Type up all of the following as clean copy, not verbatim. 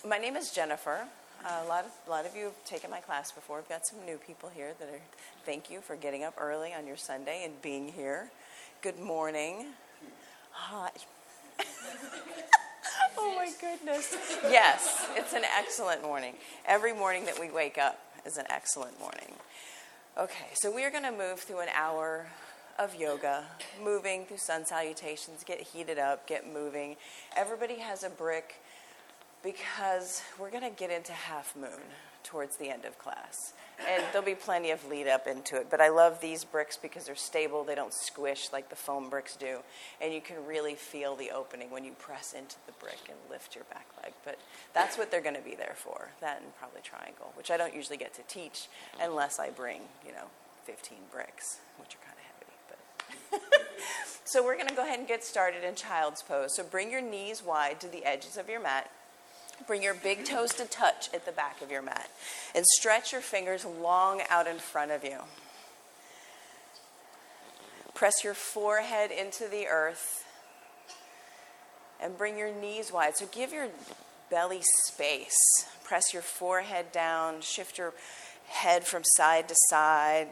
My name is Jennifer. A lot of you have taken my class before. We've got some new people here that are, thank you for getting up early on your Sunday and being here. Good morning. Hi. Oh my goodness. Yes, it's an excellent morning. Every morning that we wake up is an excellent morning. Okay, so we are going to move through an hour of yoga, moving through sun salutations, get heated up, get moving. Everybody has a brick because we're going to get into half moon towards the end of class. And there'll be plenty of lead up into it. But I love these bricks because they're stable. They don't squish like the foam bricks do. And you can really feel the opening when you press into the brick and lift your back leg. But that's what they're going to be there for. That and probably triangle, which I don't usually get to teach unless I bring, 15 bricks, which are kind of heavy. But so we're going to go ahead and get started in child's pose. So bring your knees wide to the edges of your mat. Bring your big toes to touch at the back of your mat. And stretch your fingers long out in front of you. Press your forehead into the earth. And bring your knees wide. So give your belly space. Press your forehead down. Shift your head from side to side.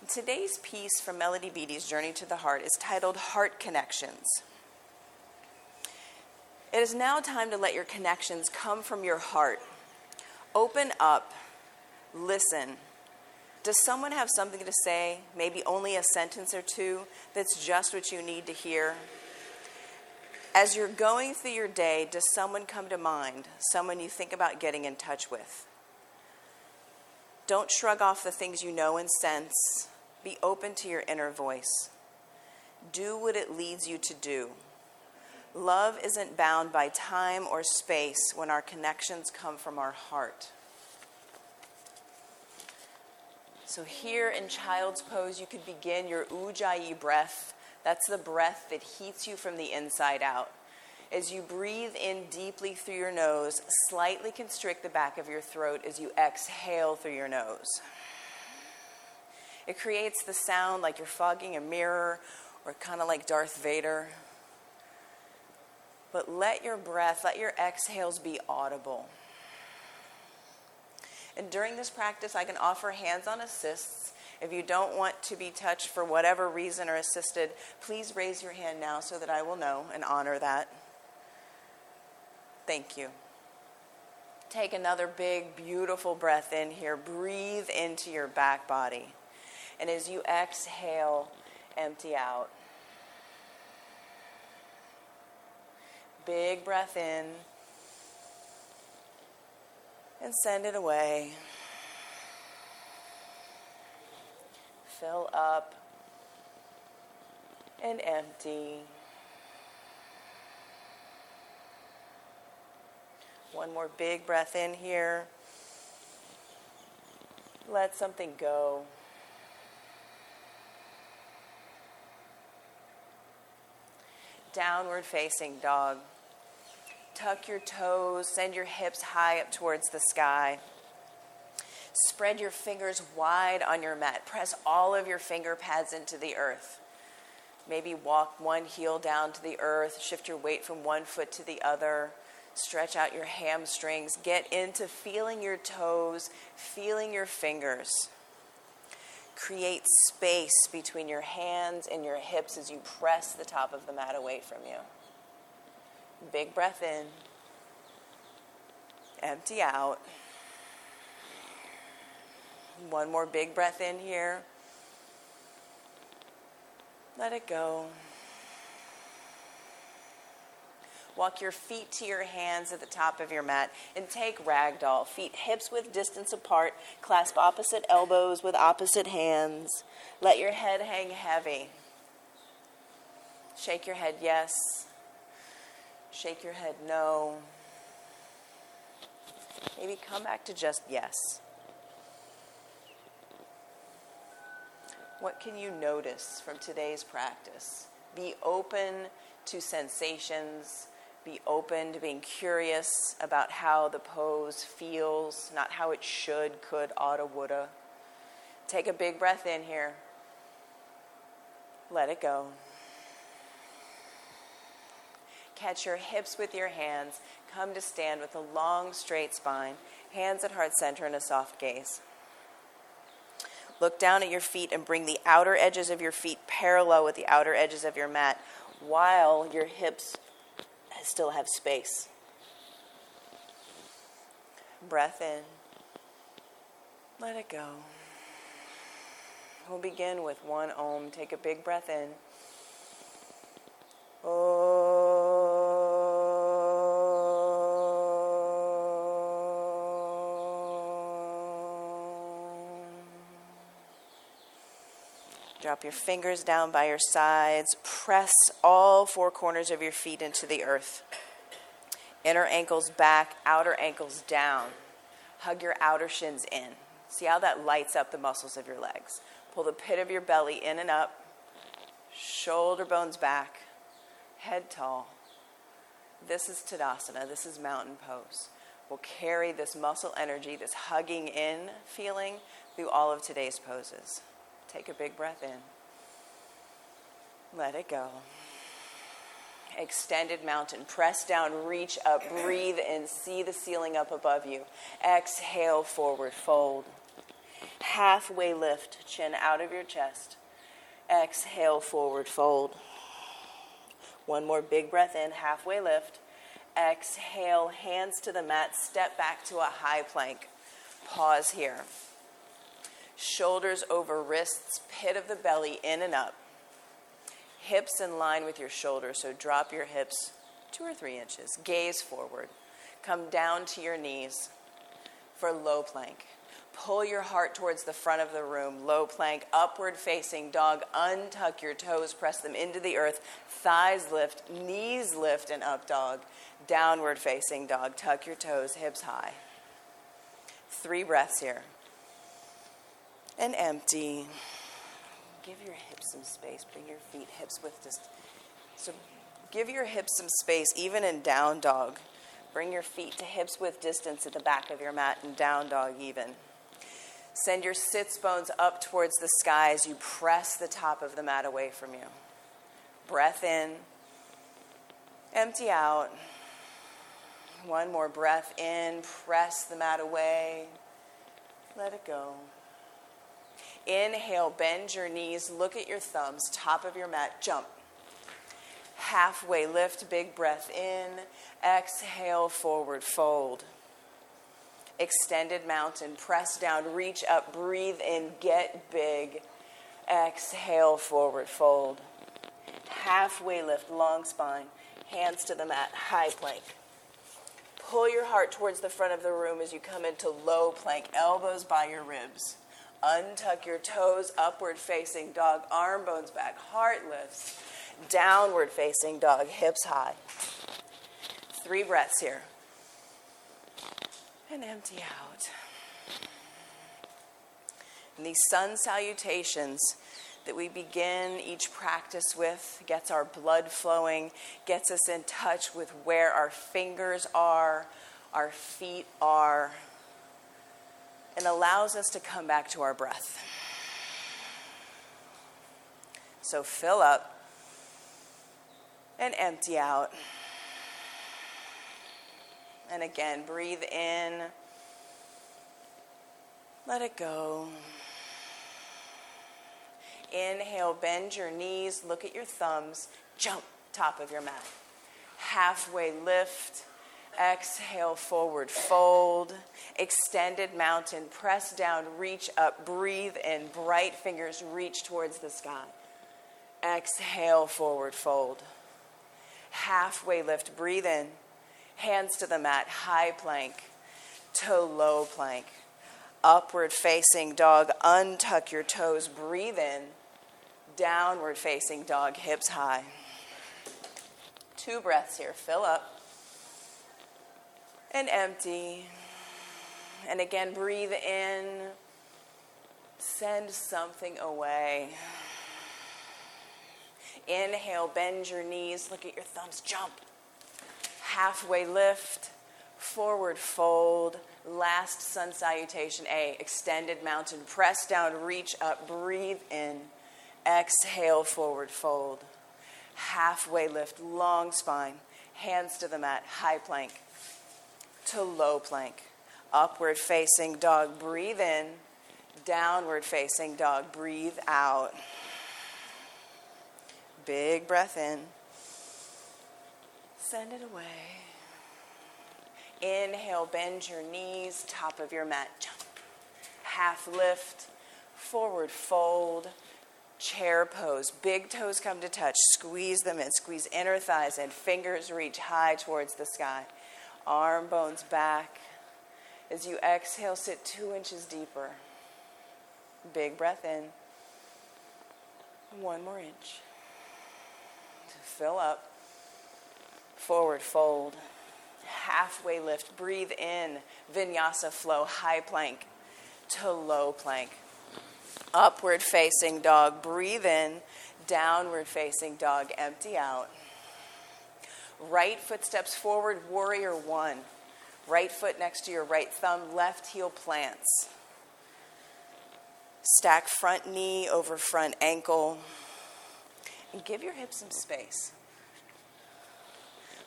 And today's piece from Melody Beattie's Journey to the Heart is titled Heart Connections. It is now time to let your connections come from your heart. Open up. Listen. Does someone have something to say? Maybe only a sentence or two that's just what you need to hear? As you're going through your day, does someone come to mind? Someone you think about getting in touch with? Don't shrug off the things you know and sense. Be open to your inner voice. Do what it leads you to do. Love isn't bound by time or space when our connections come from our heart. So here in child's pose, you could begin your Ujjayi breath. That's the breath that heats you from the inside out. As you breathe in deeply through your nose, slightly constrict the back of your throat as you exhale through your nose. It creates the sound like you're fogging a mirror or kind of like Darth Vader. But let your breath, let your exhales be audible. And during this practice, I can offer hands-on assists. If you don't want to be touched for whatever reason or assisted, please raise your hand now so that I will know and honor that. Thank you. Take another big, beautiful breath in here. Breathe into your back body. And as you exhale, empty out. Big breath in and send it away. Fill up and empty. One more big breath in here. Let something go. Downward facing dog. Tuck your toes, send your hips high up towards the sky. Spread your fingers wide on your mat. Press all of your finger pads into the earth. Maybe walk one heel down to the earth. Shift your weight from one foot to the other. Stretch out your hamstrings. Get into feeling your toes, feeling your fingers. Create space between your hands and your hips as you press the top of the mat away from you. Big breath in. Empty out. One more big breath in here. Let it go. Walk your feet to your hands at the top of your mat and take ragdoll. Feet hips width distance apart. Clasp opposite elbows with opposite hands. Let your head hang heavy. Shake your head yes. Shake your head no. Maybe come back to just yes. What can you notice from today's practice? Be open to sensations. Be open to being curious about how the pose feels, not how it should, could, oughta, woulda. Take a big breath in here. Let it go. Catch your hips with your hands. Come to stand with a long, straight spine. Hands at heart center and a soft gaze. Look down at your feet and bring the outer edges of your feet parallel with the outer edges of your mat while your hips still have space. Breath in. Let it go. We'll begin with one Om. Take a big breath in. Drop your fingers down by your sides. Press all four corners of your feet into the earth. Inner ankles back, outer ankles down. Hug your outer shins in. See how that lights up the muscles of your legs. Pull the pit of your belly in and up. Shoulder bones back. Head tall. This is Tadasana. This is mountain pose. We'll carry this muscle energy, this hugging in feeling through all of today's poses. Take a big breath in. Let it go. Extended mountain. Press down, reach up, breathe in. See the ceiling up above you. Exhale, forward fold. Halfway lift, chin out of your chest. Exhale, forward fold. One more big breath in, halfway lift. Exhale, hands to the mat, step back to a high plank. Pause here. Shoulders over wrists, pit of the belly in and up. Hips in line with your shoulders, so drop your hips 2 or 3 inches. Gaze forward. Come down to your knees for low plank. Pull your heart towards the front of the room. Low plank, upward facing dog. Untuck your toes, press them into the earth. Thighs lift, knees lift, and up dog. Downward facing dog. Tuck your toes, hips high. 3 breaths here. And empty. Give your hips some space. Bring your feet hips width distance. So give your hips some space, even in down dog. Bring your feet to hips width distance at the back of your mat and down dog even. Send your sits bones up towards the sky as you press the top of the mat away from you. Breath in. Empty out. One more breath in. Press the mat away. Let it go. Inhale, bend your knees, look at your thumbs, top of your mat, jump. Halfway lift, big breath in. Exhale, forward fold. Extended mountain, press down, reach up, breathe in, get big. Exhale, forward fold. Halfway lift, long spine, hands to the mat, high plank. Pull your heart towards the front of the room as you come into low plank, elbows by your ribs. Untuck your toes, upward facing dog, arm bones back, heart lifts. Downward facing dog, hips high. 3 breaths here. And empty out. And these sun salutations that we begin each practice with gets our blood flowing, gets us in touch with where our fingers are, our feet are, and allows us to come back to our breath. So fill up and empty out. And again, breathe in. Let it go. Inhale, bend your knees, look at your thumbs, jump, top of your mat. Halfway lift. Exhale, forward fold. Extended mountain, press down, reach up, breathe in. Bright fingers reach towards the sky. Exhale, forward fold. Halfway lift, breathe in. Hands to the mat, high plank to low plank. Upward facing dog, untuck your toes, breathe in. Downward facing dog, hips high. 2 breaths here, fill up. And empty. And again, breathe in. Send something away. Inhale, bend your knees. Look at your thumbs. Jump. Halfway lift. Forward fold. Last sun salutation A. Extended mountain. Press down, reach up, breathe in. Exhale, forward fold. Halfway lift, long spine. hands to the mat, high plank to low plank. Upward facing dog, breathe in. Downward facing dog, breathe out. Big breath in. Send it away. Inhale, bend your knees, top of your mat, jump. Half lift, forward fold, chair pose. Big toes come to touch, squeeze them in, squeeze inner thighs in, fingers reach high towards the sky. Arm bones back. As you exhale, sit 2 inches deeper. Big breath in. 1 more inch. Fill up. Forward fold. Halfway lift. Breathe in. Vinyasa flow. High plank to low plank. Upward facing dog. Breathe in. Downward facing dog. Empty out. Right foot steps forward. Warrior one. Right foot next to your right thumb. Left heel plants. Stack front knee over front ankle. And give your hips some space.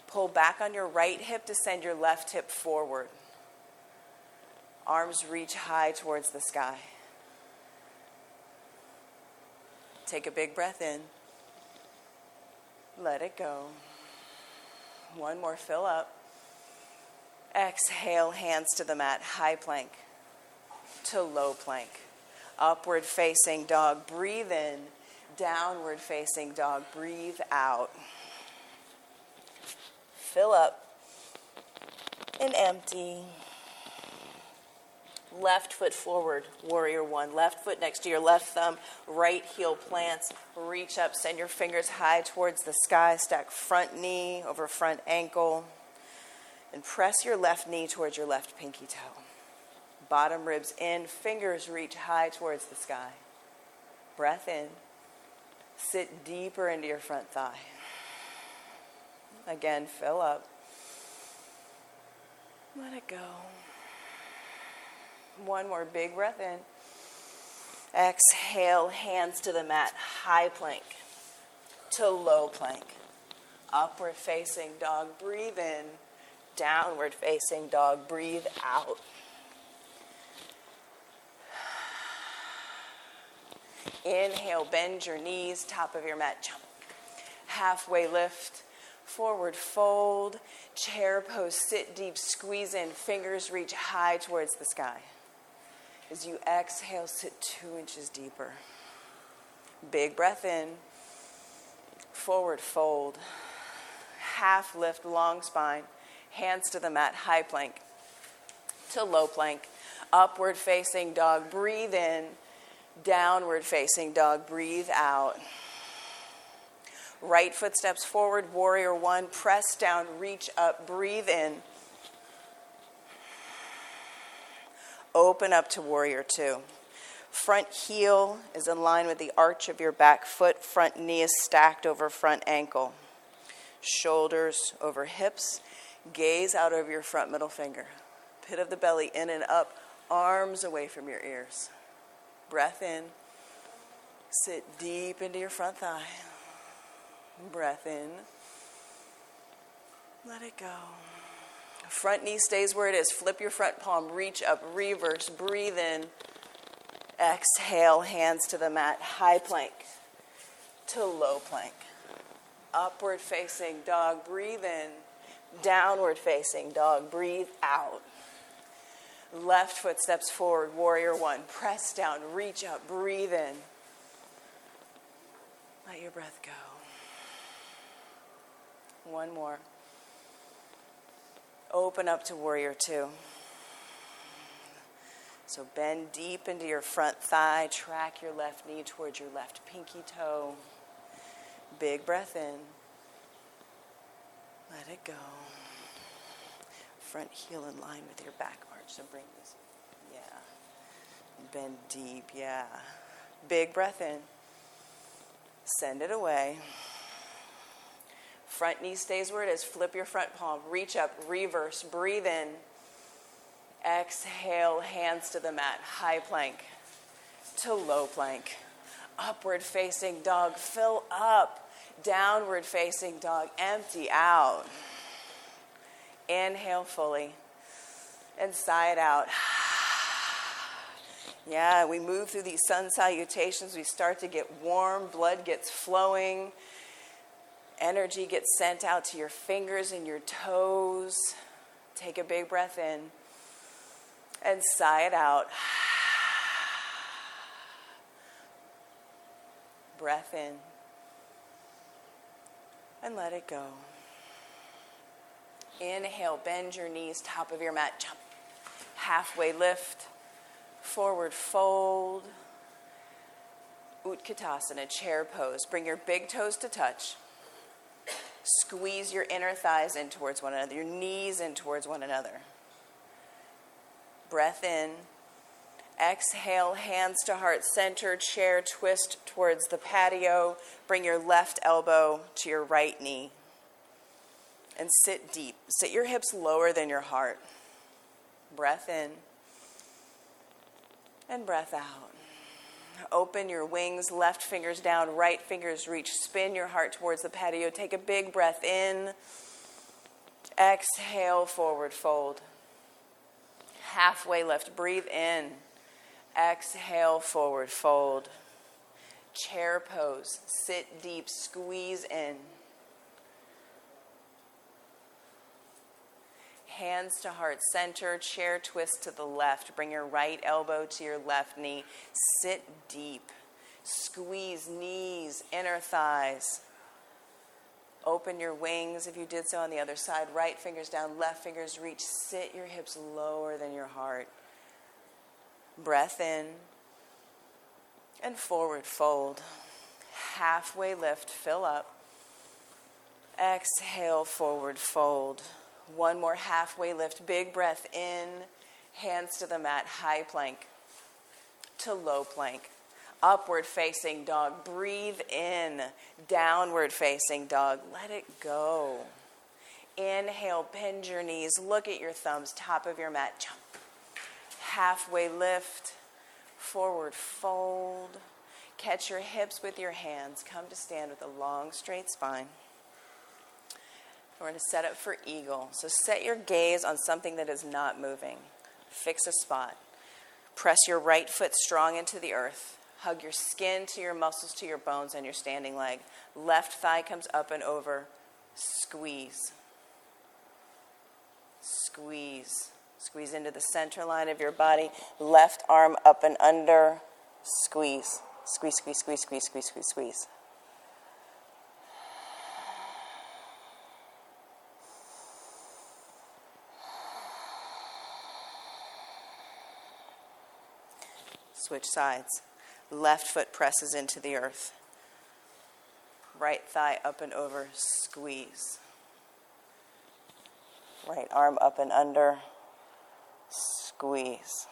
Pull back on your right hip to send your left hip forward. Arms reach high towards the sky. Take a big breath in. Let it go. 1 more, fill up. Exhale, hands to the mat, high plank to low plank. Upward facing dog, breathe in. Downward facing dog, breathe out. Fill up and empty. Left foot forward, warrior one. Left foot next to your left thumb, right heel plants. Reach up, send your fingers high towards the sky. Stack front knee over front ankle. And press your left knee towards your left pinky toe. Bottom ribs in, fingers reach high towards the sky. Breath in. Sit deeper into your front thigh. Again, fill up. Let it go. 1 more big breath in. Exhale, hands to the mat, high plank to low plank. Upward facing dog, breathe in. Downward facing dog, breathe out. Inhale, bend your knees, top of your mat, jump. Halfway lift, forward fold, chair pose, sit deep, squeeze in, fingers reach high towards the sky. As you exhale, sit 2 inches deeper. Big breath in, forward fold, half lift, long spine, hands to the mat, high plank to low plank. Upward facing dog, breathe in. Downward facing dog, breathe out. Right foot steps forward, warrior one. Press down, reach up, breathe in. Open up to warrior two. Front heel is in line with the arch of your back foot. Front knee is stacked over front ankle. Shoulders over hips. Gaze out over your front middle finger. Pit of the belly in and up. Arms away from your ears. Breath in. Sit deep into your front thigh. Breath in. Let it go. Front knee stays where it is. Flip your front palm. Reach up. Reverse. Breathe in. Exhale. Hands to the mat. High plank to low plank. Upward facing dog. Breathe in. Downward facing dog. Breathe out. Left foot steps forward. Warrior one. Press down. Reach up. Breathe in. Let your breath go. One more. Open up to warrior two. So bend deep into your front thigh. Track your left knee towards your left pinky toe. Big breath in. Let it go. Front heel in line with your back arch. So bring this. Yeah. Bend deep. Yeah. Big breath in. Send it away. Front knee stays where it is. Flip your front palm. Reach up. Reverse. Breathe in. Exhale. Hands to the mat. High plank to low plank. Upward facing dog. Fill up. Downward facing dog. Empty out. Inhale fully and sigh it out. Yeah, we move through these sun salutations. We start to get warm. Blood gets flowing. Energy gets sent out to your fingers and your toes. Take a big breath in and sigh it out. Breath in and let it go. Inhale, bend your knees, top of your mat, jump. Halfway lift, forward fold. Utkatasana, chair pose. Bring your big toes to touch. Squeeze your inner thighs in towards one another, your knees in towards one another. Breath in. Exhale, hands to heart center, chair twist towards the patio. Bring your left elbow to your right knee. And sit deep. Sit your hips lower than your heart. Breath in. And breath out. Open your wings, left fingers down, right fingers reach. Spin your heart towards the patio. Take a big breath in. Exhale, forward fold. Halfway lift, breathe in. Exhale, forward fold. Chair pose, sit deep, squeeze in. Hands to heart center, chair twist to the left. Bring your right elbow to your left knee. Sit deep. Squeeze knees, inner thighs. Open your wings if you did so on the other side. Right fingers down, left fingers reach. Sit your hips lower than your heart. Breath in and forward fold. Halfway lift, fill up. Exhale, forward fold. One more halfway lift, big breath in, hands to the mat, high plank to low plank. Upward facing dog, breathe in, downward facing dog, let it go. Inhale, bend your knees, look at your thumbs, top of your mat, jump. Halfway lift, forward fold. Catch your hips with your hands, come to stand with a long straight spine. We're going to set up for eagle. So set your gaze on something that is not moving. Fix a spot. Press your right foot strong into the earth. Hug your skin to your muscles, to your bones, and your standing leg. Left thigh comes up and over. Squeeze. Squeeze. Squeeze into the center line of your body. Left arm up and under. Squeeze. Squeeze, squeeze, squeeze, squeeze, squeeze, squeeze, squeeze. Switch sides. Left foot presses into the earth. Right thigh up and over, squeeze. Right arm up and under, squeeze.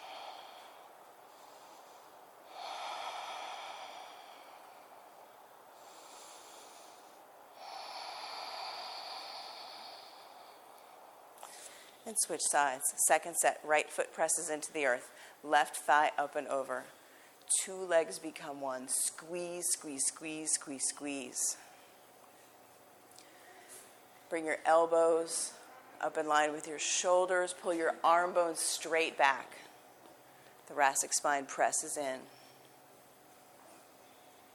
And switch sides. Second set, right foot presses into the earth. Left thigh up and over. Two legs become one. Squeeze, squeeze, squeeze, squeeze, squeeze. Bring your elbows up in line with your shoulders. Pull your arm bones straight back. Thoracic spine presses in.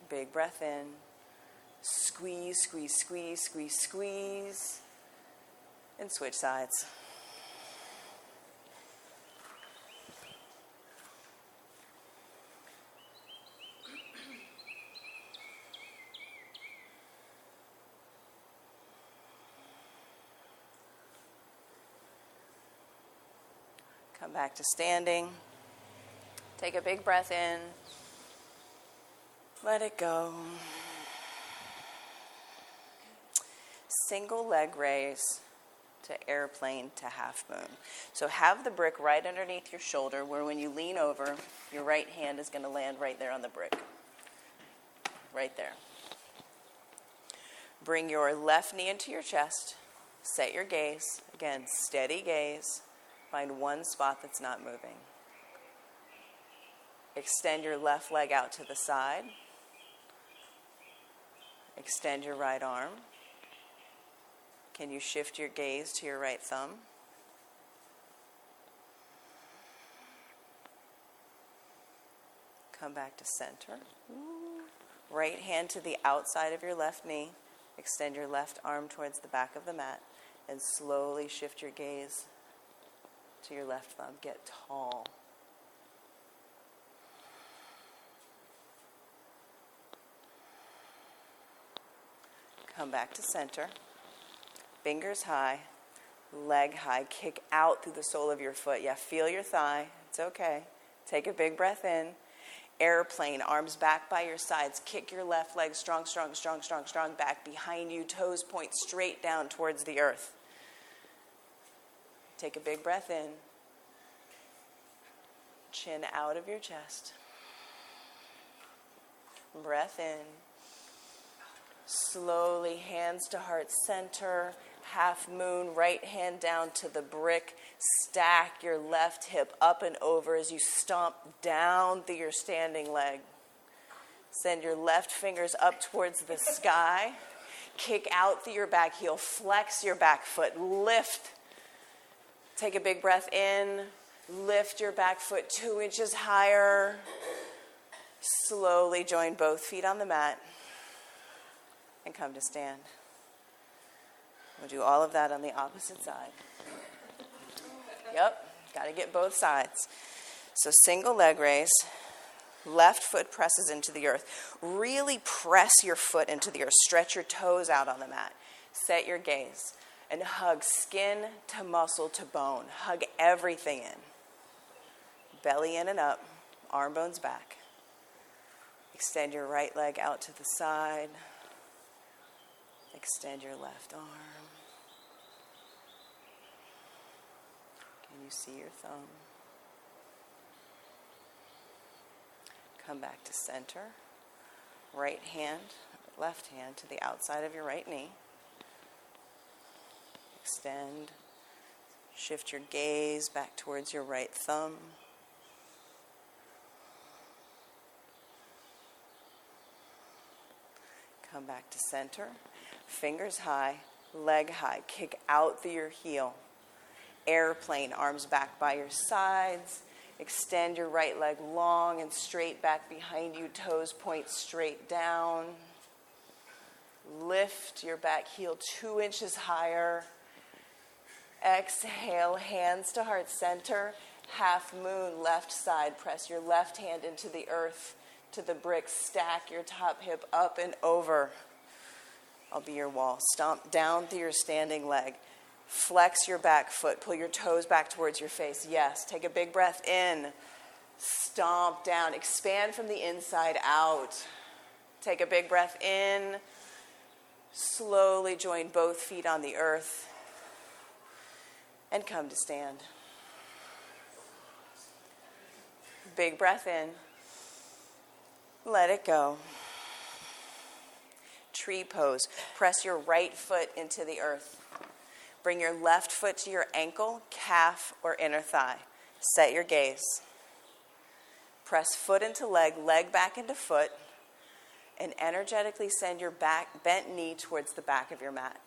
Big breath in. Squeeze, squeeze, squeeze, squeeze, squeeze. And switch sides. Come back to standing. Take a big breath in. Let it go. Single leg raise to airplane to half moon. So have the brick right underneath your shoulder where when you lean over, your right hand is going to land right there on the brick. Right there. Bring your left knee into your chest. Set your gaze. Again, steady gaze. Find one spot that's not moving. Extend your left leg out to the side. Extend your right arm. Can you shift your gaze to your right thumb? Come back to center. Right hand to the outside of your left knee. Extend your left arm towards the back of the mat and slowly shift your gaze to your left thumb. Get tall. Come back to center. Fingers high, leg high. Kick out through the sole of your foot. Yeah, feel your thigh. It's okay. Take a big breath in. Airplane, arms back by your sides. Kick your left leg strong, strong, strong, strong, strong back behind you. Toes point straight down towards the earth. Take a big breath in. Chin out of your chest. Breath in. Slowly, hands to heart center. Half moon, right hand down to the brick. Stack your left hip up and over as you stomp down through your standing leg. Send your left fingers up towards the sky. Kick out through your back heel. Flex your back foot. Lift. Take a big breath in. Lift your back foot 2 inches higher. Slowly join both feet on the mat and come to stand. We'll do all of that on the opposite side. Yep, got to get both sides. So single leg raise. Left foot presses into the earth. Really press your foot into the earth. Stretch your toes out on the mat. Set your gaze. And hug skin to muscle to bone. Hug everything in. Belly in and up. Arm bones back. Extend your right leg out to the side. Extend your left arm. Can you see your thumb? Come back to center. Right hand, left hand to the outside of your right knee. Extend. Shift your gaze back towards your right thumb. Come back to center. Fingers high, leg high. Kick out through your heel. Airplane, arms back by your sides. Extend your right leg long and straight back behind you. Toes point straight down. Lift your back heel 2 inches higher. Exhale, hands to heart center. Half moon, left side. Press your left hand into the earth, to the brick. Stack your top hip up and over. I'll be your wall. Stomp down through your standing leg. Flex your back foot. Pull your toes back towards your face. Yes. Take a big breath in. Stomp down. Expand from the inside out. Take a big breath in. Slowly join both feet on the earth. And come to stand. Big breath in. Let it go. Tree pose. Press your right foot into the earth. Bring your left foot to your ankle, calf, or inner thigh. Set your gaze. Press foot into leg, leg back into foot, and energetically send your back bent knee towards the back of your mat.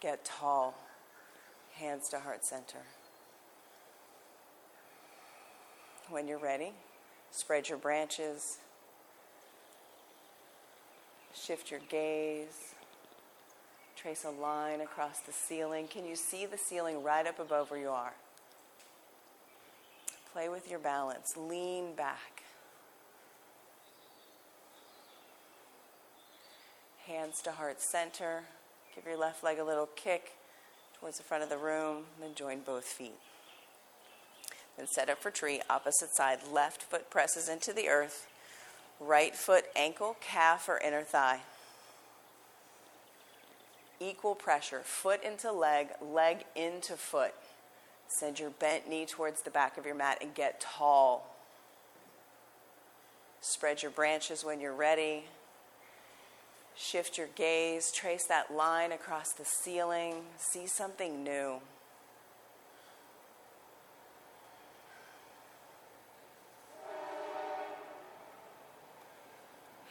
Get tall. Hands to heart center. When you're ready, spread your branches. Shift your gaze. Trace a line across the ceiling. Can you see the ceiling right up above where you are? Play with your balance. Lean back. Hands to heart center. Give your left leg a little kick towards the front of the room. Then join both feet. Then set up for tree. Opposite side. Left foot presses into the earth. Right foot, ankle, calf, or inner thigh. Equal pressure. Foot into leg, leg into foot. Send your bent knee towards the back of your mat and get tall. Spread your branches when you're ready. Shift your gaze. Trace that line across the ceiling. See something new.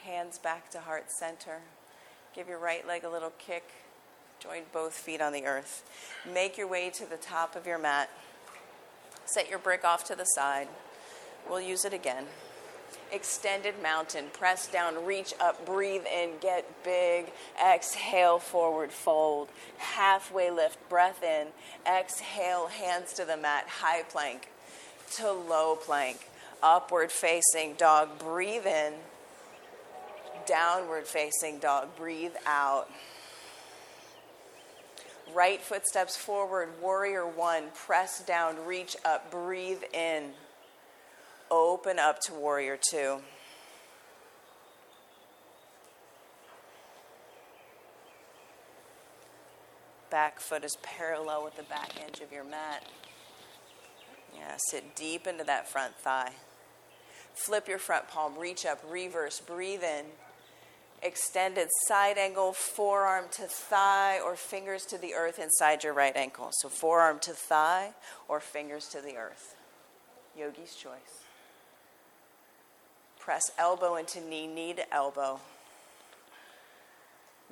Hands back to heart center. Give your right leg a little kick Join both feet on the earth. Make your way to the top of your mat. Set your brick off to the side. We'll use it again. Extended mountain. Press down, reach up, breathe in, get big. Exhale, forward fold. Halfway lift, breath in. Exhale, hands to the mat, high plank to low plank. Upward facing dog, breathe in. Downward facing dog, breathe out. Right foot steps forward, warrior one. Press down, reach up, breathe in. Open up to warrior two. Back foot is parallel with the back edge of your mat. Yeah, sit deep into that front thigh. Flip your front palm, reach up, reverse, breathe in. Extended side angle, forearm to thigh or fingers to the earth inside your right ankle. So forearm to thigh or fingers to the earth. Yogi's choice. Press elbow into knee, knee to elbow.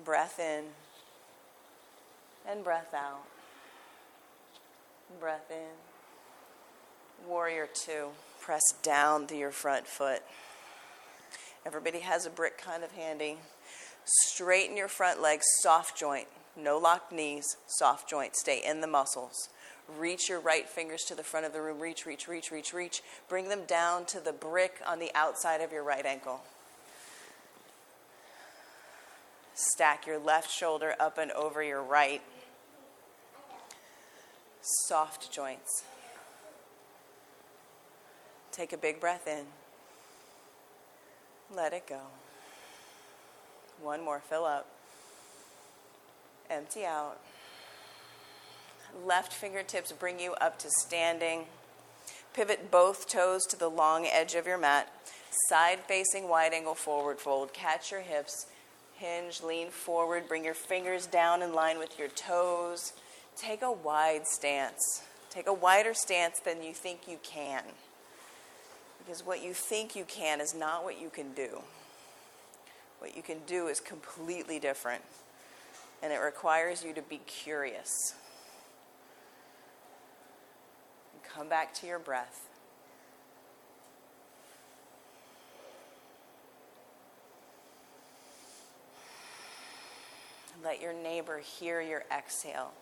Breath in and breath out. Breath in. Warrior two. Press down through your front foot. Everybody has a brick kind of handy. Straighten your front legs, soft joint. No locked knees, soft joint. Stay in the muscles. Reach your right fingers to the front of the room. Reach, reach, reach, reach, reach. Bring them down to the brick on the outside of your right ankle. Stack your left shoulder up and over your right. Soft joints. Take a big breath in. Let it go. One more, fill up. Empty out. Left fingertips bring you up to standing. Pivot both toes to the long edge of your mat. Side facing wide angle forward fold. Catch your hips. Hinge, lean forward. Bring your fingers down in line with your toes. Take a wide stance. Take a wider stance than you think you can. Because what you think you can is not what you can do. What you can do is completely different. And it requires you to be curious. And come back to your breath. Let your neighbor hear your exhale.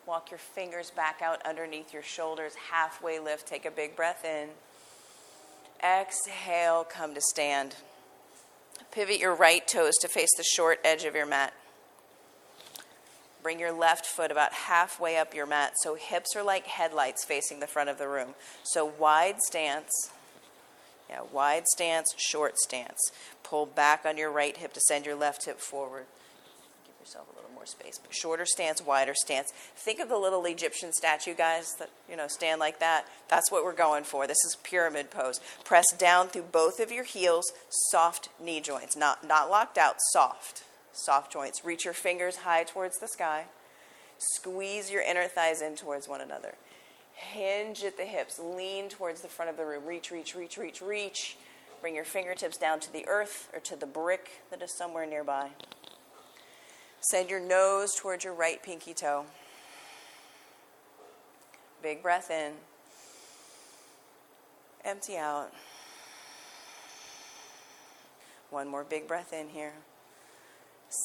Walk your fingers back out underneath your shoulders. Halfway lift. Take a big breath in. Exhale, come to stand. Pivot your right toes to face the short edge of your mat. Bring your left foot about halfway up your mat so hips are like headlights facing the front of the room. So wide stance. Yeah, wide stance, short stance. Pull back on your right hip to send your left hip forward. Give yourself a little more space. But shorter stance, wider stance. Think of the little Egyptian statue guys that, stand like that. That's what we're going for. This is pyramid pose. Press down through both of your heels, soft knee joints. Not locked out, soft. Soft joints. Reach your fingers high towards the sky. Squeeze your inner thighs in towards one another. Hinge at the hips. Lean towards the front of the room. Reach, reach, reach, reach, reach. Bring your fingertips down to the earth or to the brick that is somewhere nearby. Send your nose towards your right pinky toe. Big breath in. Empty out. One more big breath in here.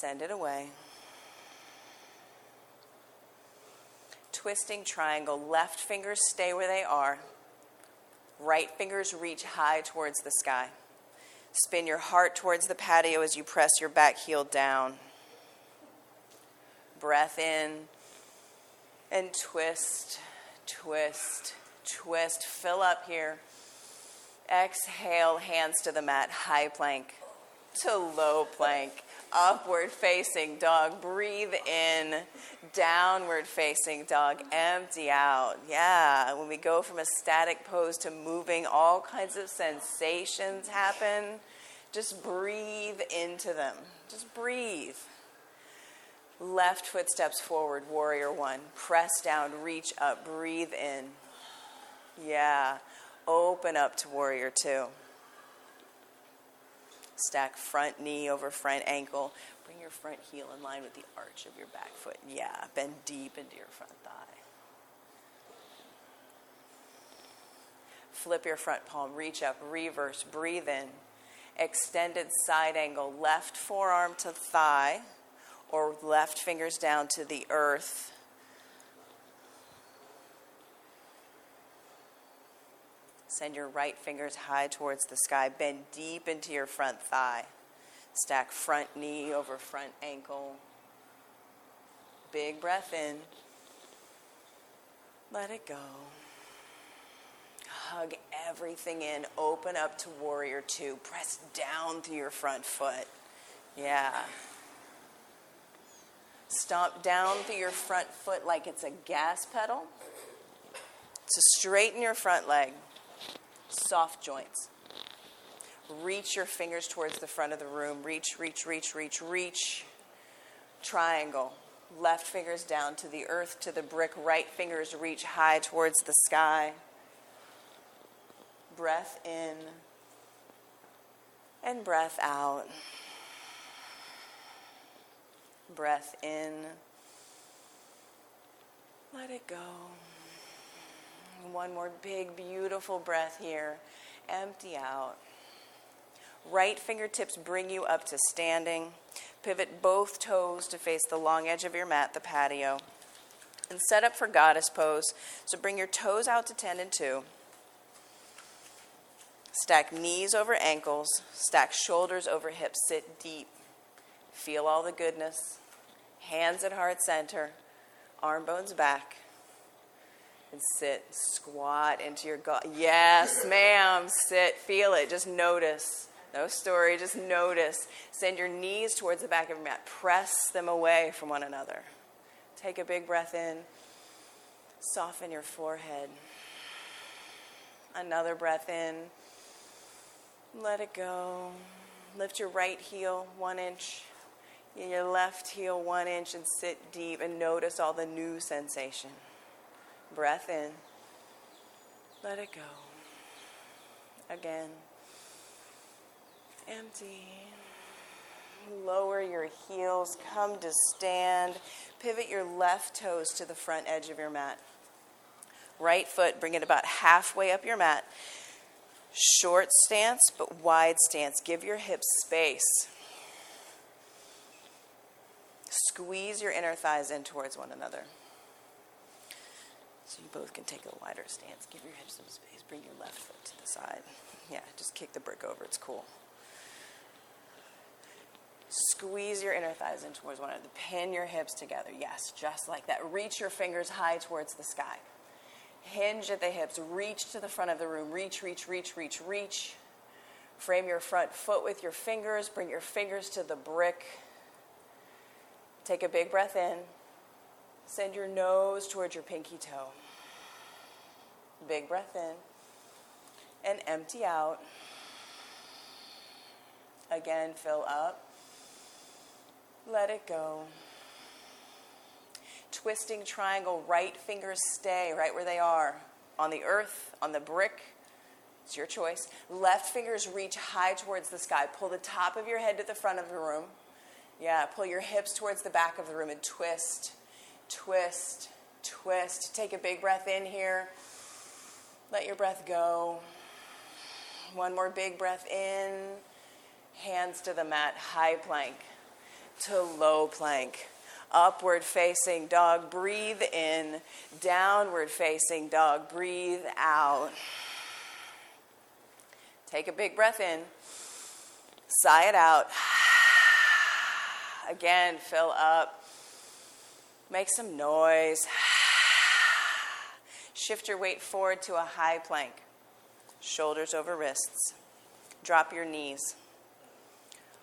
Send it away. Twisting triangle. Left fingers stay where they are. Right fingers reach high towards the sky. Spin your heart towards the patio as you press your back heel down. Breath in and twist, twist, twist. Fill up here. Exhale, hands to the mat. High plank to low plank. Upward facing dog. Breathe in. Downward facing dog. Empty out. Yeah, when we go from a static pose to moving, all kinds of sensations happen. Just breathe into them. Just breathe. Left foot steps forward, warrior one. Press down, reach up, breathe in. Yeah. Open up to warrior two. Stack front knee over front ankle. Bring your front heel in line with the arch of your back foot. Yeah, bend deep into your front thigh. Flip your front palm, reach up, reverse, breathe in. Extended side angle, left forearm to thigh or left fingers down to the earth. Send your right fingers high towards the sky. Bend deep into your front thigh. Stack front knee over front ankle. Big breath in. Let it go. Hug everything in. Open up to warrior two. Press down through your front foot. Yeah. Stomp down through your front foot like it's a gas pedal. So straighten your front leg. Soft joints. Reach your fingers towards the front of the room. Reach, reach, reach, reach, reach. Triangle. Left fingers down to the earth, to the brick. Right fingers reach high towards the sky. Breath in and breath out. Breath in. Let it go. One more big, beautiful breath here. Empty out. Right fingertips bring you up to standing. Pivot both toes to face the long edge of your mat, the patio. And set up for goddess pose. So bring your toes out to 10 and 2. Stack knees over ankles. Stack shoulders over hips. Sit deep. Feel all the goodness. Hands at heart center. Arm bones back. And sit. Squat into your gut. Yes, ma'am. Sit. Feel it. Just notice. No story. Just notice. Send your knees towards the back of your mat. Press them away from one another. Take a big breath in. Soften your forehead. Another breath in. Let it go. Lift your right heel 1 inch. Your left heel 1 inch and sit deep and notice all the new sensation. Breath in. Let it go. Again. Empty. Lower your heels. Come to stand. Pivot your left toes to the front edge of your mat. Right foot, bring it about halfway up your mat. Short stance, but wide stance. Give your hips space. Squeeze your inner thighs in towards one another. So you both can take a wider stance. Give your hips some space. Bring your left foot to the side. Yeah, just kick the brick over. It's cool. Squeeze your inner thighs in towards one another. Pin your hips together. Yes, just like that. Reach your fingers high towards the sky. Hinge at the hips. Reach to the front of the room. Reach, reach, reach, reach, reach. Frame your front foot with your fingers. Bring your fingers to the brick. Take a big breath in. Send your nose towards your pinky toe. Big breath in. And empty out. Again, fill up. Let it go. Twisting triangle, right fingers stay right where they are. On the earth, on the brick. It's your choice. Left fingers reach high towards the sky. Pull the top of your head to the front of the room. Yeah, pull your hips towards the back of the room and twist, twist, twist. Take a big breath in here. Let your breath go. One more big breath in. Hands to the mat, high plank to low plank. Upward facing dog, breathe in. Downward facing dog, breathe out. Take a big breath in. Sigh it out. Again, fill up. Make some noise. Shift your weight forward to a high plank. Shoulders over wrists. Drop your knees.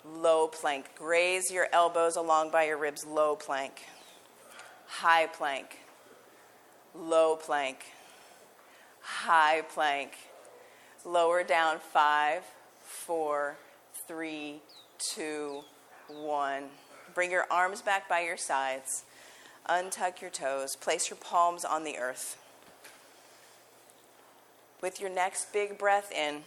Low plank. Graze your elbows along by your ribs. Low plank. High plank. Low plank. High plank. Lower down. 5, 4, 3, 2, 1. Bring your arms back by your sides. Untuck your toes. Place your palms on the earth. With your next big breath in,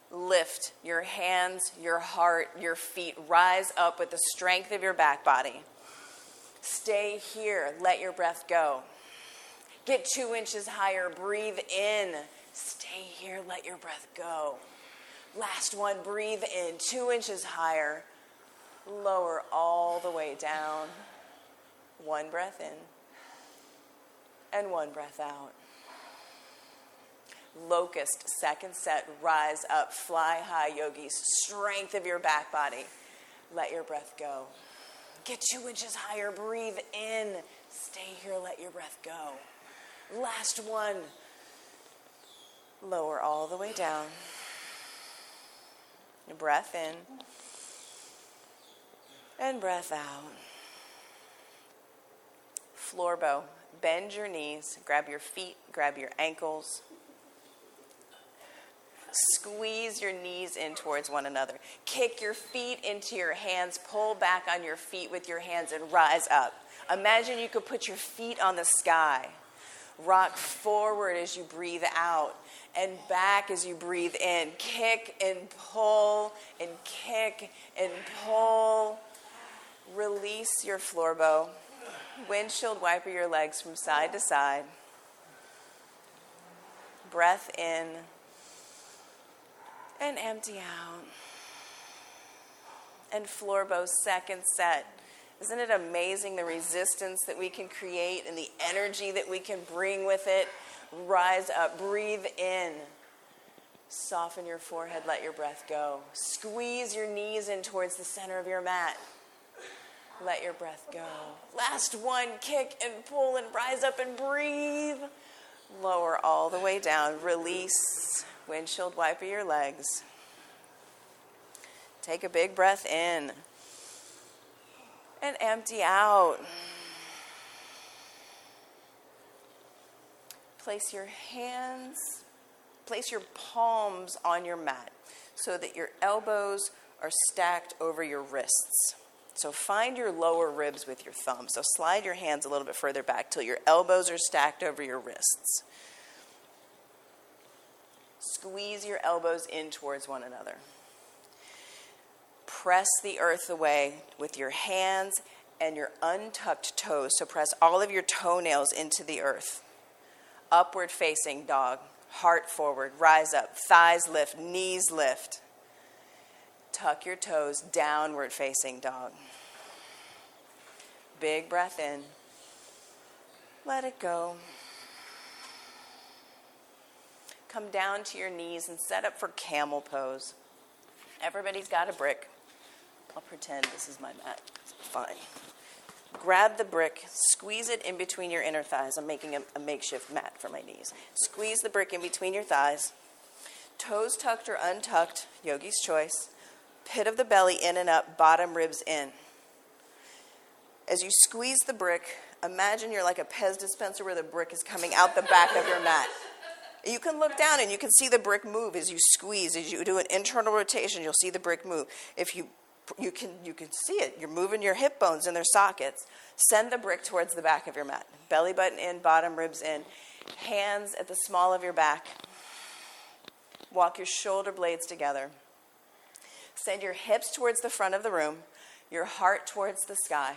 lift your hands, your heart, your feet. Rise up with the strength of your back body. Stay here. Let your breath go. Get 2 inches higher. Breathe in. Stay here. Let your breath go. Last one. Breathe in. 2 inches higher. Lower all the way down. 1 breath in. And 1 breath out. Locust, second set. Rise up. Fly high, yogis. Strength of your back body. Let your breath go. Get 2 inches higher. Breathe in. Stay here. Let your breath go. Last one. Lower all the way down. Breath in. And breath out. Floor bow. Bend your knees. Grab your feet. Grab your ankles. Squeeze your knees in towards one another. Kick your feet into your hands. Pull back on your feet with your hands and rise up. Imagine you could put your feet on the sky. Rock forward as you breathe out and back as you breathe in. Kick and pull and kick and pull. Release your floor bow. Windshield wiper your legs from side to side. Breath in and empty out. And floor bow second set. Isn't it amazing the resistance that we can create and the energy that we can bring with it? Rise up, breathe in. Soften your forehead, let your breath go. Squeeze your knees in towards the center of your mat. Let your breath go. Last one, kick and pull and rise up and breathe. Lower all the way down. Release. Windshield wiper your legs. Take a big breath in. And empty out. Place your palms on your mat so that your elbows are stacked over your wrists. So find your lower ribs with your thumbs. So slide your hands a little bit further back till your elbows are stacked over your wrists. Squeeze your elbows in towards one another. Press the earth away with your hands and your untucked toes. So press all of your toenails into the earth. Upward facing dog. Heart forward. Rise up. Thighs lift. Knees lift. Tuck your toes. Downward facing dog. Big breath in. Let it go. Come down to your knees and set up for camel pose. Everybody's got a brick. I'll pretend this is my mat. It's fine. Grab the brick, squeeze it in between your inner thighs. I'm making a makeshift mat for my knees. Squeeze the brick in between your thighs. Toes tucked or untucked, yogi's choice. Pit of the belly in and up, bottom ribs in. As you squeeze the brick, imagine you're like a Pez dispenser where the brick is coming out the back of your mat. You can look down and you can see the brick move as you squeeze. As you do an internal rotation, you'll see the brick move. If you can see it. You're moving your hip bones in their sockets. Send the brick towards the back of your mat. Belly button in, bottom ribs in. Hands at the small of your back. Walk your shoulder blades together. Send your hips towards the front of the room. Your heart towards the sky.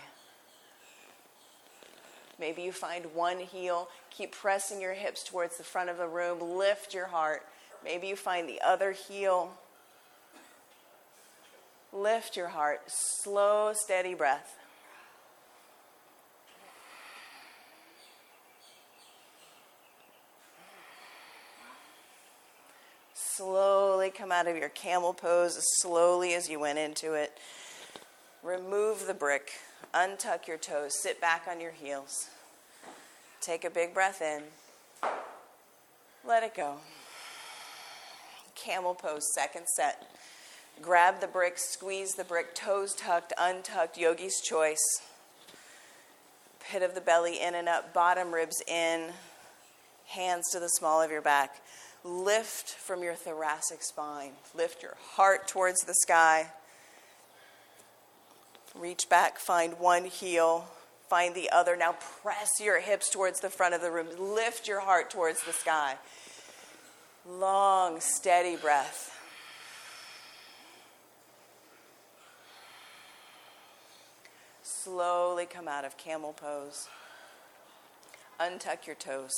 Maybe you find one heel. Keep pressing your hips towards the front of the room. Lift your heart. Maybe you find the other heel. Lift your heart. Slow, steady breath. Slowly come out of your camel pose as slowly as you went into it. Remove the brick. Untuck your toes. Sit back on your heels. Take a big breath in. Let it go. Camel pose, second set. Grab the brick, squeeze the brick, toes tucked, untucked, yogi's choice. Pit of the belly in and up, bottom ribs in, hands to the small of your back. Lift from your thoracic spine. Lift your heart towards the sky. Reach back, find one heel, find the other. Now press your hips towards the front of the room. Lift your heart towards the sky. Long, steady breath. Slowly come out of camel pose. Untuck your toes.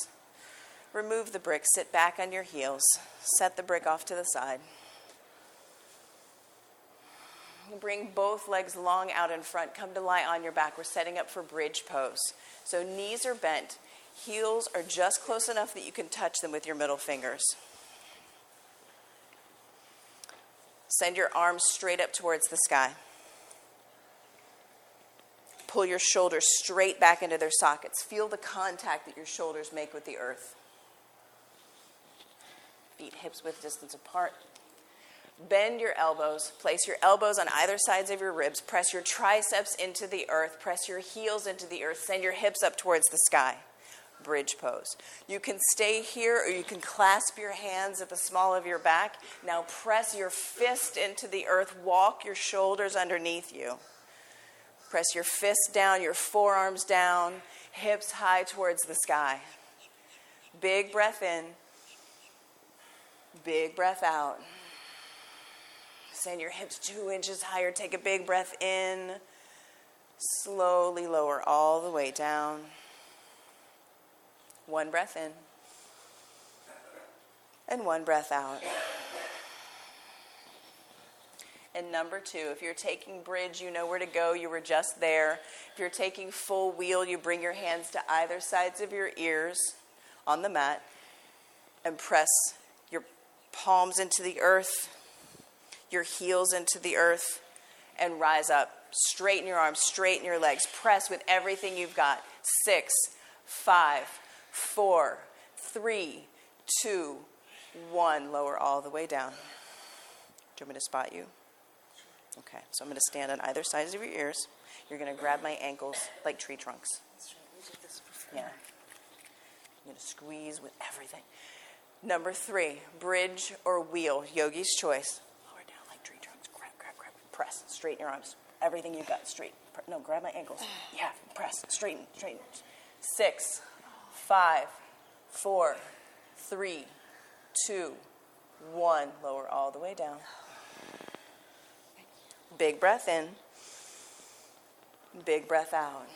Remove the brick. Sit back on your heels. Set the brick off to the side. Bring both legs long out in front. Come to lie on your back. We're setting up for bridge pose. So knees are bent. Heels are just close enough that you can touch them with your middle fingers. Send your arms straight up towards the sky. Pull your shoulders straight back into their sockets. Feel the contact that your shoulders make with the earth. Feet hips width distance apart. Bend your elbows. Place your elbows on either sides of your ribs. Press your triceps into the earth. Press your heels into the earth. Send your hips up towards the sky. Bridge pose. You can stay here or you can clasp your hands at the small of your back. Now press your fist into the earth. Walk your shoulders underneath you. Press your fist down, your forearms down, hips high towards the sky. Big breath in. Big breath out. Send your hips 2 inches higher. Take a big breath in. Slowly lower all the way down. 1 breath in. And 1 breath out. And number 2, if you're taking bridge, you know where to go. You were just there. If you're taking full wheel, you bring your hands to either sides of your ears on the mat and press your palms into the earth, your heels into the earth, and rise up. Straighten your arms, straighten your legs. Press with everything you've got. 6, 5, 4, 3, 2, 1. Lower all the way down. Do you want me to spot you? Okay, so I'm going to stand on either sides of your ears. You're going to grab my ankles like tree trunks. Yeah. I'm going to squeeze with everything. Number 3, bridge or wheel, yogi's choice. Lower down like tree trunks. Grab, grab, grab. Press. Straighten your arms. Everything you've got. Straight. No, grab my ankles. Yeah, press. Straighten, straighten. 6, 5, 4, 3, 2, 1. Lower all the way down. Big breath in. Big breath out.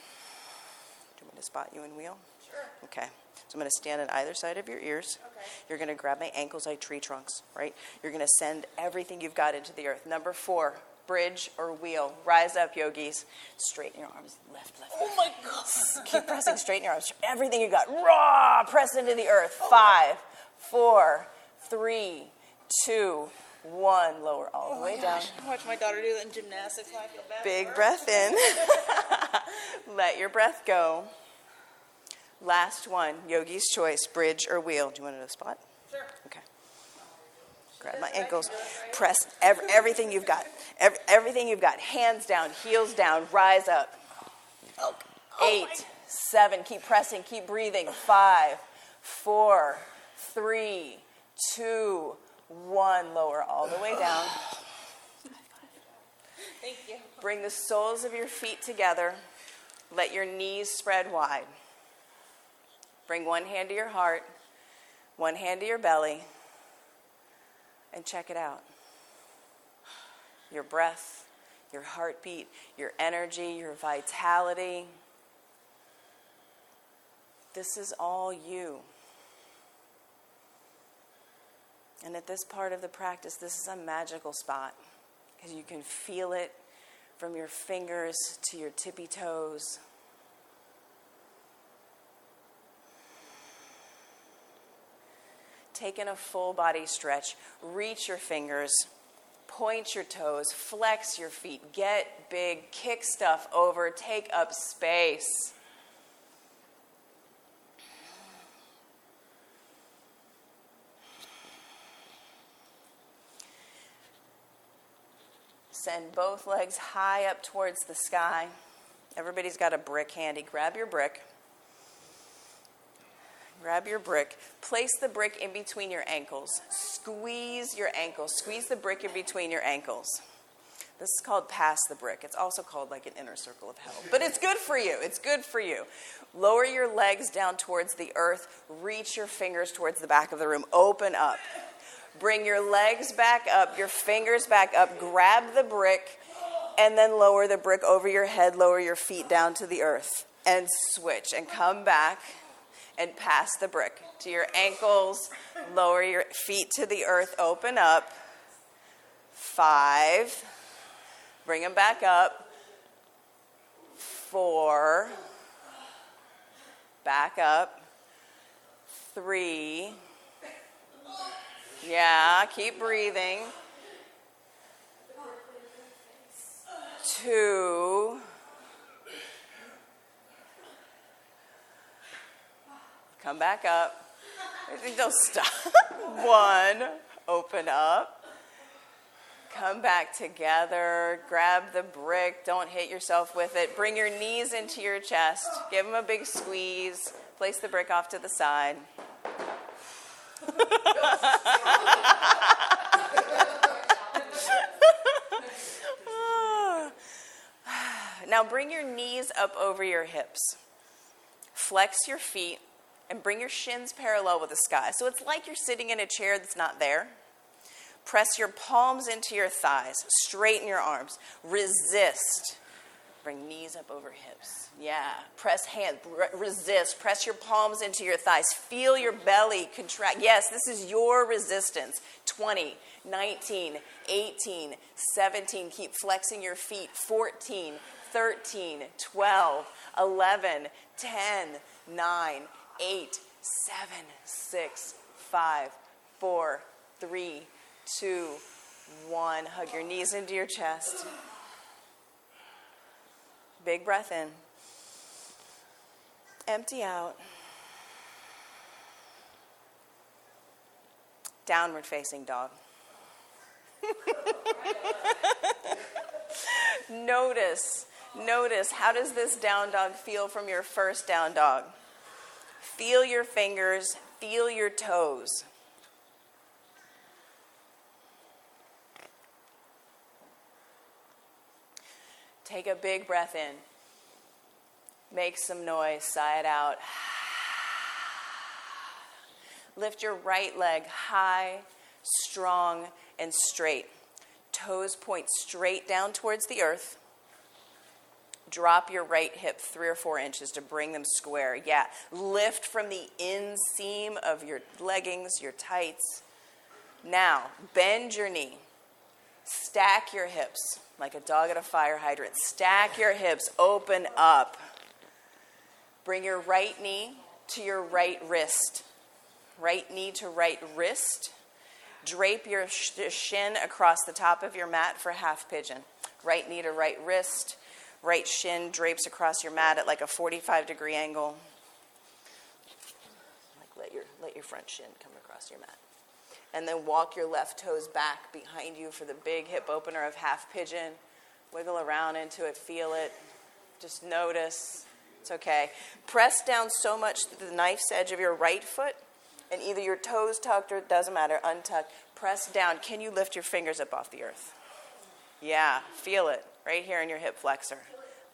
Do you want me to spot you and wheel? Sure. Okay. So I'm going to stand on either side of your ears. Okay. You're going to grab my ankles like tree trunks, right? You're going to send everything you've got into the earth. Number 4, bridge or wheel. Rise up, yogis. Straighten your arms. Lift, lift. Oh my God. Keep pressing. Straighten your arms. Everything you got. Raw. Press into the earth. 5, 4, 3, 2, 1. Lower all the way down. I watched my daughter do that in gymnastics. I feel bad. Big breath in. Let your breath go. Last one, yogi's choice, bridge or wheel. Do you want to know the spot? Sure. Okay. Grab my ankles. Press everything you've got. Everything you've got. Hands down, heels down, rise up. 8, 7, keep pressing, keep breathing. 5, 4, 3, 2, 1. Lower all the way down. Thank you. Bring the soles of your feet together. Let your knees spread wide. Bring one hand to your heart, one hand to your belly, and check it out. Your breath, your heartbeat, your energy, your vitality. This is all you. And at this part of the practice, this is a magical spot because you can feel it from your fingers to your tippy toes. Take in a full body stretch. Reach your fingers, point your toes, flex your feet, get big, kick stuff over, take up space. Send both legs high up towards the sky. Everybody's got a brick handy. Grab your brick. Grab your brick. Place the brick in between your ankles. Squeeze your ankles. Squeeze the brick in between your ankles. This is called pass the brick. It's also called like an inner circle of hell. But it's good for you. It's good for you. Lower your legs down towards the earth. Reach your fingers towards the back of the room. Open up. Bring your legs back up, your fingers back up. Grab the brick, and then lower the brick over your head. Lower your feet down to the earth. And switch. And come back and pass the brick to your ankles. Lower your feet to the earth. Open up. 5. Bring them back up. 4. Back up. 3. Yeah, keep breathing. 2. Come back up. Don't stop. 1. Open up. Come back together. Grab the brick. Don't hit yourself with it. Bring your knees into your chest. Give them a big squeeze. Place the brick off to the side. Now bring your knees up over your hips. Flex your feet and bring your shins parallel with the sky. So it's like you're sitting in a chair that's not there. Press your palms into your thighs. Straighten your arms. Resist. Bring knees up over hips. Yeah. Press hand. Resist. Press your palms into your thighs. Feel your belly contract. Yes, this is your resistance. 20, 19, 18, 17. Keep flexing your feet. 14, 13, 12, 11, 10, 9, 8, 7, 6, 5, 4, 3, 2, 1. Hug your knees into your chest. Big breath in. Empty out. Downward facing dog. Notice, how does this down dog feel from your first down dog? Feel your fingers, feel your toes. Take a big breath in. Make some noise, sigh it out. Lift your right leg high, strong, and straight. Toes point straight down towards the earth. Drop your right hip 3 or 4 inches to bring them square. Yeah, lift from the inseam of your leggings, your tights. Now, bend your knee. Stack your hips like a dog at a fire hydrant. Stack your hips, open up. Bring your right knee to your right wrist. Right knee to right wrist. Drape your shin across the top of your mat for half pigeon. Right knee to right wrist. Right shin drapes across your mat at like a 45-degree angle. Like let your front shin come across your mat. And then walk your left toes back behind you for the big hip opener of half pigeon. Wiggle around into it, feel it. Just notice. It's okay. Press down so much that the knife's edge of your right foot, and either your toes tucked or it doesn't matter, untucked. Press down. Can you lift your fingers up off the earth? Yeah, feel it right here in your hip flexor.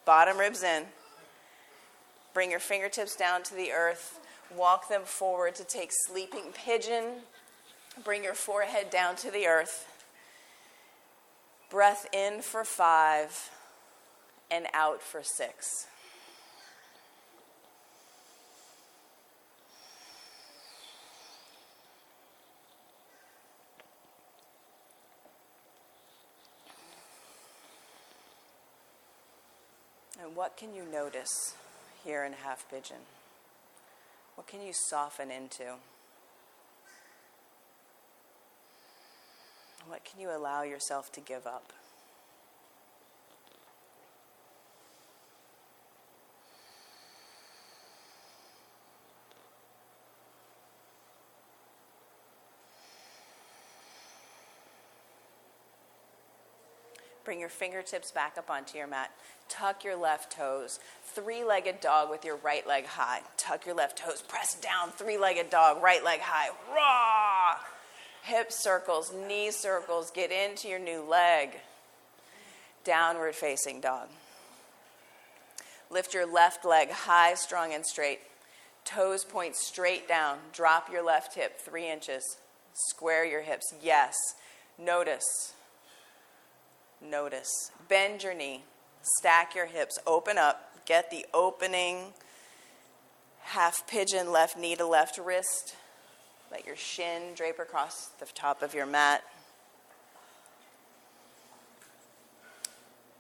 Bottom ribs in. Bring your fingertips down to the earth. Walk them forward to take sleeping pigeon. Bring your forehead down to the earth. Breath in for 5 and out for 6. And what can you notice here in half pigeon? What can you soften into? What can you allow yourself to give up? Bring your fingertips back up onto your mat. Tuck your left toes. 3-legged dog with your right leg high. Tuck your left toes. Press down. 3-legged dog. Right leg high. Raw. Hip circles. Knee circles. Get into your new leg. Downward facing dog. Lift your left leg high, strong, and straight. Toes point straight down. Drop your left hip 3 inches. Square your hips. Yes. Notice. Notice. Bend your knee. Stack your hips. Open up. Get the opening. Half pigeon, left knee to left wrist. Let your shin drape across the top of your mat.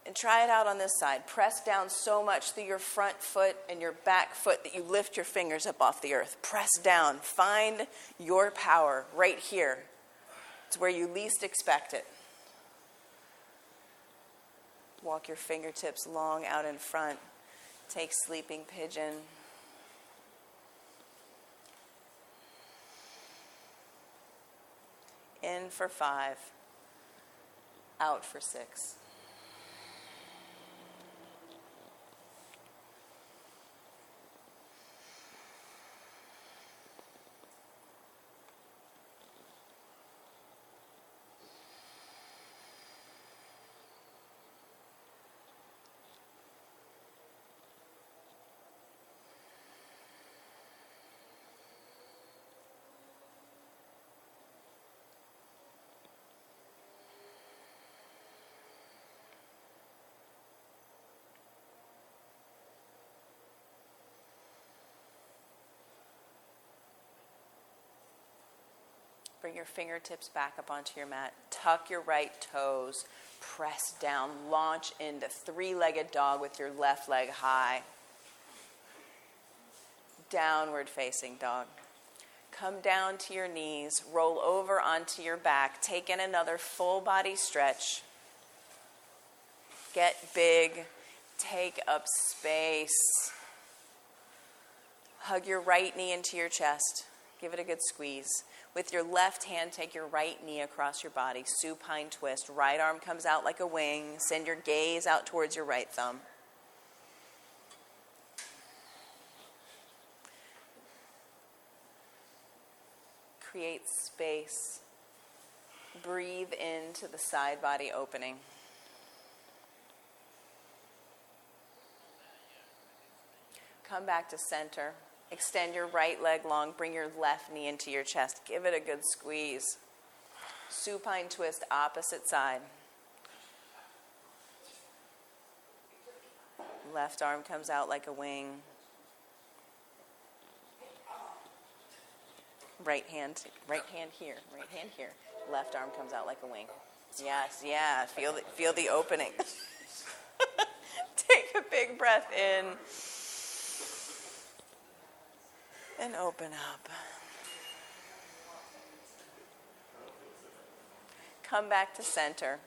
And try it out on this side. Press down so much through your front foot and your back foot that you lift your fingers up off the earth. Press down. Find your power right here. It's where you least expect it. Walk your fingertips long out in front. Take sleeping pigeon. In for 5. Out for 6. Bring your fingertips back up onto your mat. Tuck your right toes. Press down. Launch into 3-legged dog with your left leg high. Downward facing dog. Come down to your knees. Roll over onto your back. Take in another full body stretch. Get big. Take up space. Hug your right knee into your chest. Give it a good squeeze. With your left hand, take your right knee across your body. Supine twist. Right arm comes out like a wing. Send your gaze out towards your right thumb. Create space. Breathe into the side body opening. Come back to center. Extend your right leg long. Bring your left knee into your chest. Give it a good squeeze. Supine twist, opposite side. Left arm comes out like a wing. Right hand here. Right hand here. Left arm comes out like a wing. Yes, yeah. Feel the opening. Take a big breath in. And open up. Come back to center.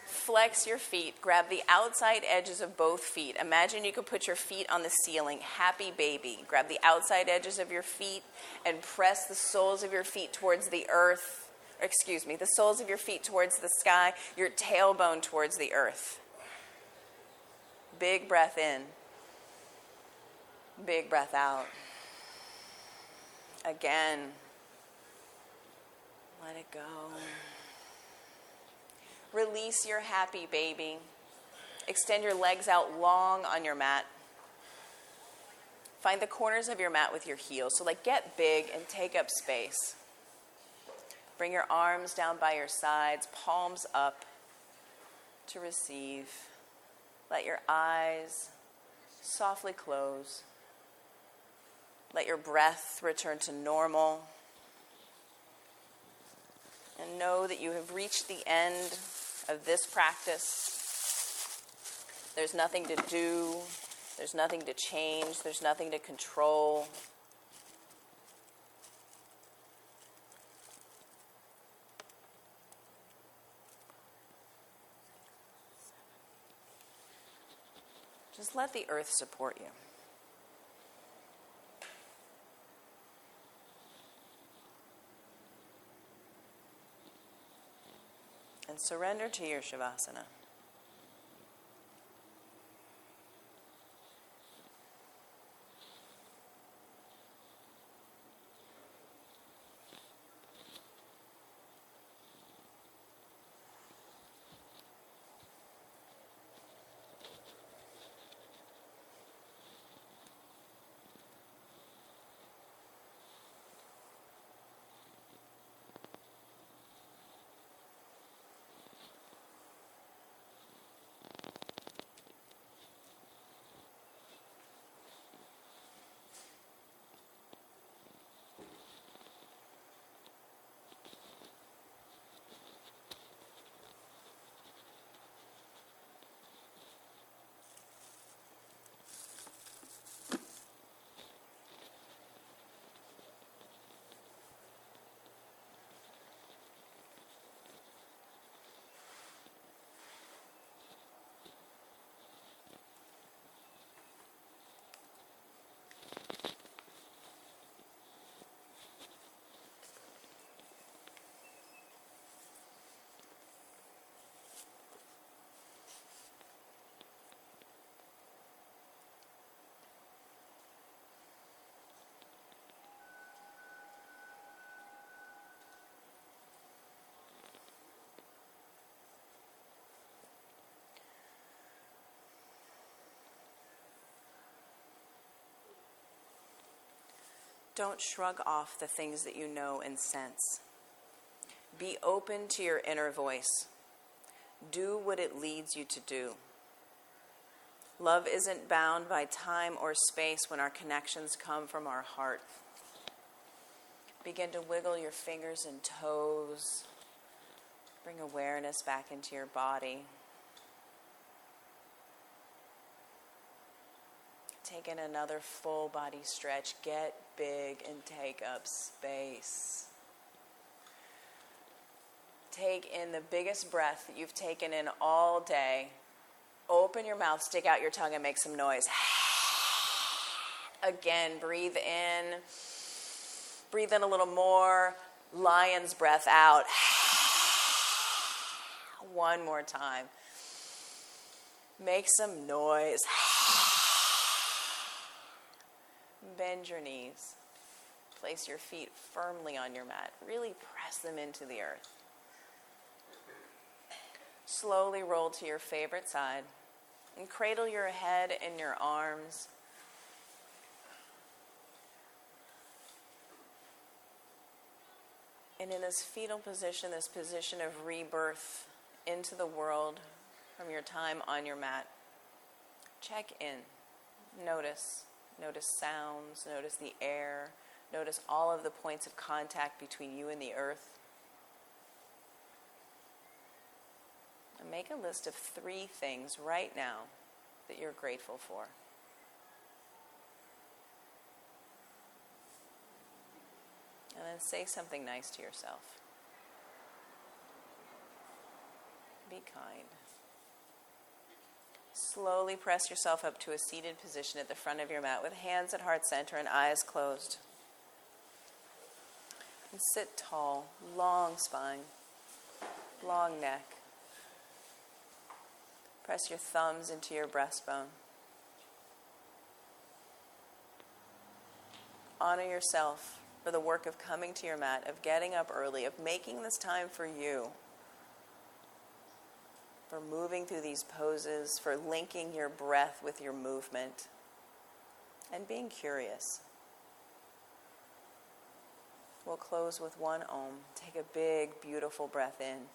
Flex your feet. Grab the outside edges of both feet. Imagine you could put your feet on the ceiling. Happy baby. Grab the outside edges of your feet and press the soles of your feet towards the earth. The soles of your feet towards the sky. Your tailbone towards the earth. Big breath in. Big breath out. Again. Let it go. Release your happy baby. Extend your legs out long on your mat. Find the corners of your mat with your heels. So get big and take up space. Bring your arms down by your sides, palms up to receive. Let your eyes softly close. Let your breath return to normal. And know that you have reached the end of this practice. There's nothing to do. There's nothing to change. There's nothing to control. Just let the earth support you. And surrender to your Shavasana. Don't shrug off the things that you know and sense. Be open to your inner voice. Do what it leads you to do. Love isn't bound by time or space when our connections come from our heart. Begin to wiggle your fingers and toes. Bring awareness back into your body. Take in another full body stretch. Get big and take up space. Take in the biggest breath that you've taken in all day. Open your mouth, stick out your tongue, and make some noise. Again, breathe in. Breathe in a little more. Lion's breath out. One more time. Make some noise. Bend your knees. Place your feet firmly on your mat. Really press them into the earth. Slowly roll to your favorite side and cradle your head in your arms. And in this fetal position, this position of rebirth into the world from your time on your mat, check in. Notice sounds, notice the air, notice all of the points of contact between you and the earth. And make a list of 3 things right now that you're grateful for. And then say something nice to yourself. Be kind. Slowly press yourself up to a seated position at the front of your mat with hands at heart center and eyes closed. And sit tall, long spine, long neck. Press your thumbs into your breastbone. Honor yourself for the work of coming to your mat, of getting up early, of making this time for you, for moving through these poses, for linking your breath with your movement, and being curious. We'll close with one Om. Take a big, beautiful breath in.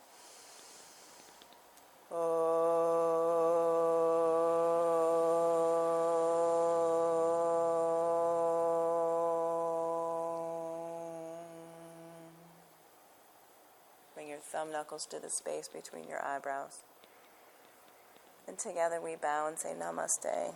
Bring your thumb knuckles to the space between your eyebrows. And together we bow and say Namaste.